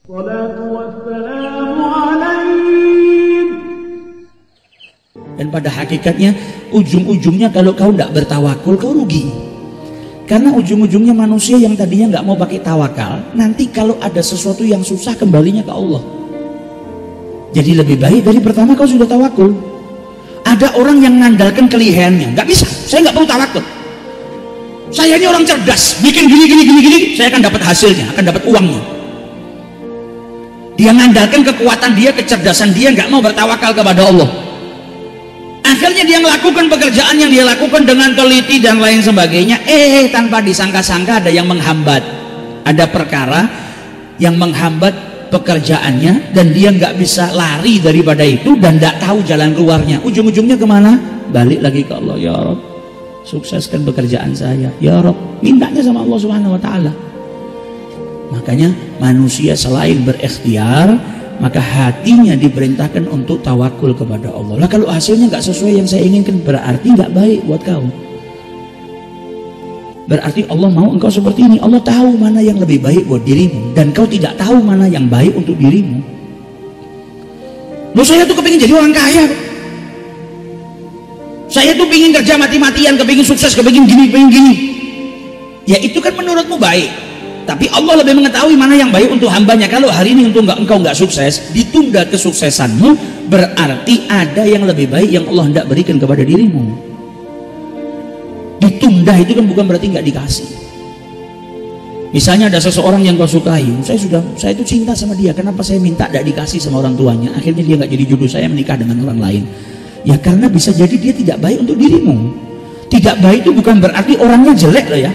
Dan pada hakikatnya ujung-ujungnya kalau kau tidak bertawakul kau rugi. Karena ujung-ujungnya manusia yang tadinya nggak mau pakai tawakal, nanti kalau ada sesuatu yang susah kembalinya ke Allah. Jadi lebih baik dari pertama kau sudah tawakul. Ada orang yang mengandalkan kelihayannya, nggak bisa, saya nggak perlu tawakul. Saya ini orang cerdas, bikin gini, saya akan dapat hasilnya, akan dapat uangnya. Dia mengandalkan kekuatan dia, kecerdasan dia, nggak mau bertawakal kepada Allah. Akhirnya dia melakukan pekerjaan yang dia lakukan dengan teliti dan lain sebagainya. Tanpa disangka-sangka ada yang menghambat, ada perkara yang menghambat pekerjaannya dan dia nggak bisa lari daripada itu dan nggak tahu jalan keluarnya. Ujung-ujungnya kemana? Balik lagi ke Allah. Ya Rabb, sukseskan pekerjaan saya. Ya Rabb, mintanya sama Allah Subhanahu Wa Taala. Makanya manusia selain berikhtiar, maka hatinya diperintahkan untuk tawakul kepada Allah. Lah kalau hasilnya nggak sesuai yang saya inginkan, berarti nggak baik buat kau. Berarti Allah mau engkau seperti ini. Allah tahu mana yang lebih baik buat dirimu dan kau tidak tahu mana yang baik untuk dirimu. Loh, saya tuh kepingin jadi orang kaya. Saya tuh pingin kerja mati-matian, kepingin sukses, kepingin gini, kepingin gini. Ya itu kan menurutmu baik. Tapi Allah lebih mengetahui mana yang baik untuk hambanya. Kalau hari ini untuk engkau nggak sukses, ditunda kesuksesanmu, berarti ada yang lebih baik yang Allah hendak berikan kepada dirimu. Ditunda itu kan bukan berarti nggak dikasih. Misalnya ada seseorang yang kau sukai, saya itu cinta sama dia, kenapa saya minta tidak dikasih sama orang tuanya, akhirnya dia nggak jadi jodoh saya, menikah dengan orang lain. Ya karena bisa jadi dia tidak baik untuk dirimu. Tidak baik itu bukan berarti orangnya jelek loh ya.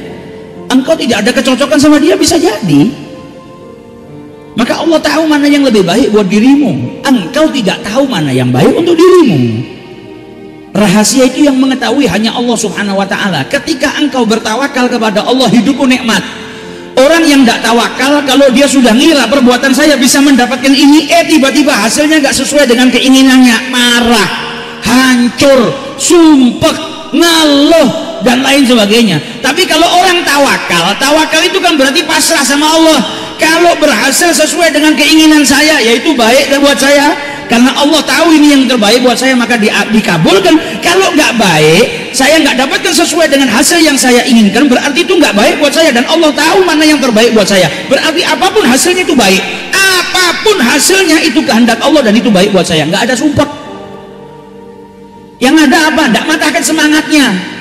Engkau tidak ada kecocokan sama dia, bisa jadi. Maka Allah tahu mana yang lebih baik buat dirimu. Engkau tidak tahu mana yang baik untuk dirimu. Rahasia itu yang mengetahui hanya Allah Subhanahu Wa Taala. Ketika engkau bertawakal kepada Allah, hidupmu nikmat. Orang yang tidak tawakal, kalau dia sudah ngira perbuatan saya bisa mendapatkan ini, tiba-tiba hasilnya nggak sesuai dengan keinginannya, marah, hancur, sumpek, ngeluh dan lain sebagainya. Tapi kalau orang tawakal itu kan berarti pasrah sama Allah. Kalau berhasil sesuai dengan keinginan saya, yaitu baik buat saya, karena Allah tahu ini yang terbaik buat saya, maka dikabulkan. Kalau nggak baik, saya nggak dapatkan sesuai dengan hasil yang saya inginkan, berarti itu nggak baik buat saya, dan Allah tahu mana yang terbaik buat saya. Berarti apapun hasilnya itu baik, apapun hasilnya itu kehendak Allah dan itu baik buat saya. Nggak ada sumpah. Yang ada apa? Nggak matahkan semangatnya.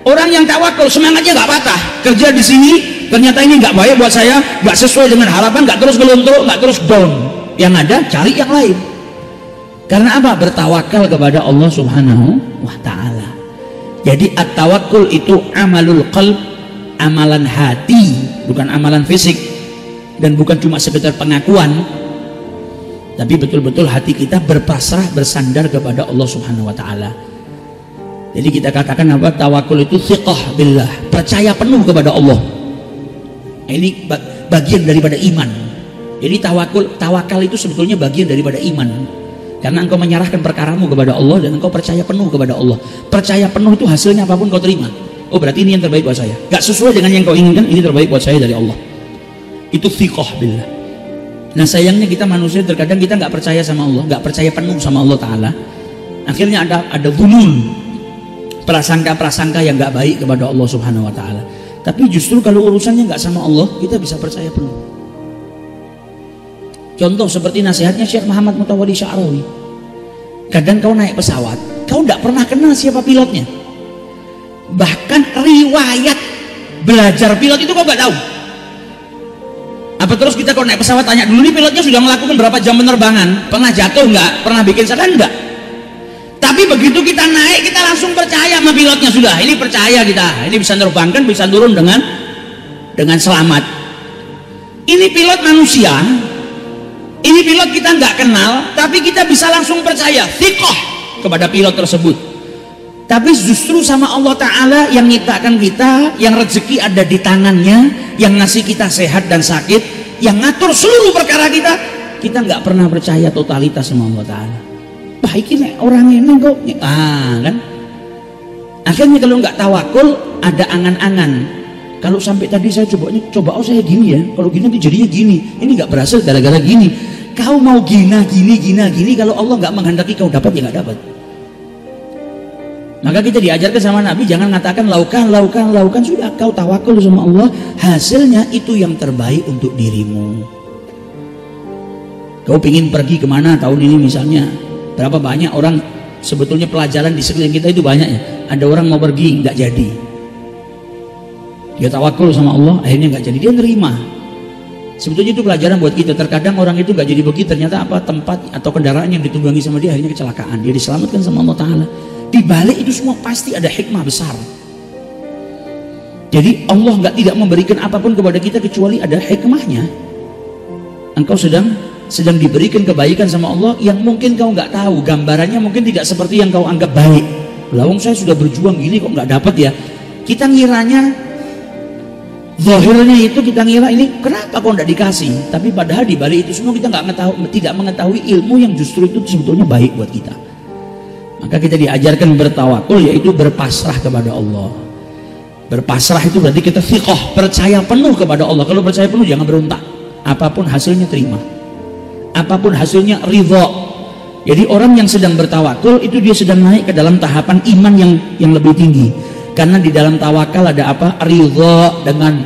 Orang yang tawakal semangatnya nggak patah. Kerja di sini ternyata ini nggak baik buat saya, nggak sesuai dengan harapan, nggak terus gelunturuk, nggak terus down. Yang ada cari yang lain. Karena apa? Bertawakal kepada Allah Subhanahu Wa Ta'ala. Jadi at-tawakkul itu amalul qalb, amalan hati, bukan amalan fisik, dan bukan cuma sekedar pengakuan, tapi betul-betul hati kita berpasrah, bersandar kepada Allah Subhanahu Wa Ta'ala. Jadi kita katakan apa? Tawakul itu thiqah billah, percaya penuh kepada Allah. Ini bagian daripada iman. Jadi tawakal itu sebetulnya bagian daripada iman. Karena engkau menyerahkan perkaramu kepada Allah dan engkau percaya penuh kepada Allah. Percaya penuh itu hasilnya apapun kau terima. Oh berarti ini yang terbaik buat saya. Gak sesuai dengan yang kau inginkan, ini terbaik buat saya dari Allah. Itu thiqah billah. Nah sayangnya kita manusia terkadang kita nggak percaya sama Allah, nggak percaya penuh sama Allah Ta'ala. Akhirnya ada gunul, prasangka-prasangka yang nggak baik kepada Allah Subhanahu Wa Ta'ala. Tapi justru kalau urusannya nggak sama Allah, kita bisa percaya penuh. Contoh seperti nasihatnya Syekh Muhammad Mutawalli Sya'rawi. Kadang kau naik pesawat, kau tidak pernah kenal siapa pilotnya. Bahkan riwayat belajar pilot itu kau nggak tahu. Apa terus kita kalau naik pesawat tanya dulu nih pilotnya sudah melakukan berapa jam penerbangan, pernah jatuh nggak, pernah bikin salah enggak? Tapi begitu kita naik, kita langsung percaya sama pilotnya. Sudah, ini percaya kita, ini bisa menerbangkan, bisa turun dengan selamat. Ini pilot manusia, ini pilot kita nggak kenal, tapi kita bisa langsung percaya, thiqah kepada pilot tersebut. Tapi justru sama Allah Ta'ala yang nyiptakan kita, yang rezeki ada di tangannya, yang ngasih kita sehat dan sakit, yang ngatur seluruh perkara kita nggak pernah percaya totalitas sama Allah Ta'ala. Baik ini orang ini kok, kan? Akhirnya kalau nggak tawakul, ada angan-angan, kalau sampai tadi saya coba saya gini ya, kalau gini nanti jadinya gini, ini nggak berhasil gara-gara gini. Kau mau gini, kalau Allah nggak menghendaki kau dapat, ya nggak dapat. Maka kita diajarkan sama Nabi, jangan mengatakan laukan, sudah kau tawakal sama Allah, hasilnya itu yang terbaik untuk dirimu. Kau pingin pergi kemana tahun ini misalnya, berapa banyak orang, sebetulnya pelajaran di sekeliling kita itu banyak ya. Ada orang mau pergi nggak jadi, dia tawakal sama Allah, akhirnya nggak jadi, dia nerima. Sebetulnya itu pelajaran buat kita. Terkadang orang itu nggak jadi pergi, ternyata apa, tempat atau kendaraan yang ditunggangi sama dia akhirnya kecelakaan, dia diselamatkan sama Allah Ta'ala. Di balik itu semua pasti ada hikmah besar. Jadi Allah nggak tidak memberikan apapun kepada kita kecuali ada hikmahnya. Engkau sedang diberikan kebaikan sama Allah yang mungkin kau nggak tahu, gambarannya mungkin tidak seperti yang kau anggap baik. Lawang saya sudah berjuang gini kok nggak dapat ya. Kita ngiranya, zahirnya itu kita ngira ini kenapa kok nggak dikasih. Tapi padahal di balik itu semua kita tidak mengetahui ilmu yang justru itu sebetulnya baik buat kita. Maka kita diajarkan bertawakul, yaitu berpasrah kepada Allah. Berpasrah itu berarti kita thiqah, percaya penuh kepada Allah. Kalau percaya penuh jangan berontak, apapun hasilnya terima, apapun hasilnya ridha. Jadi orang yang sedang bertawakul itu dia sedang naik ke dalam tahapan iman yang lebih tinggi. Karena di dalam tawakal ada apa? Ridha dengan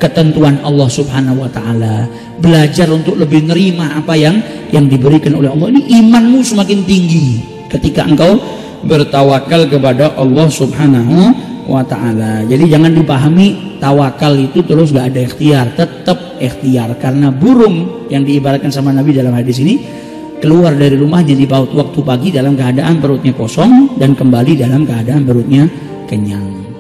ketentuan Allah Subhanahu wa Ta'ala. Belajar untuk lebih nerima apa yang diberikan oleh Allah. Ini imanmu semakin tinggi ketika engkau bertawakal kepada Allah Subhanahu wa Ta'ala. Jadi jangan dipahami tawakal itu terus gak ada ikhtiar, tetap ikhtiar. Karena burung yang diibaratkan sama Nabi dalam hadis ini keluar dari rumahnya di waktu pagi dalam keadaan perutnya kosong dan kembali dalam keadaan perutnya kenyang.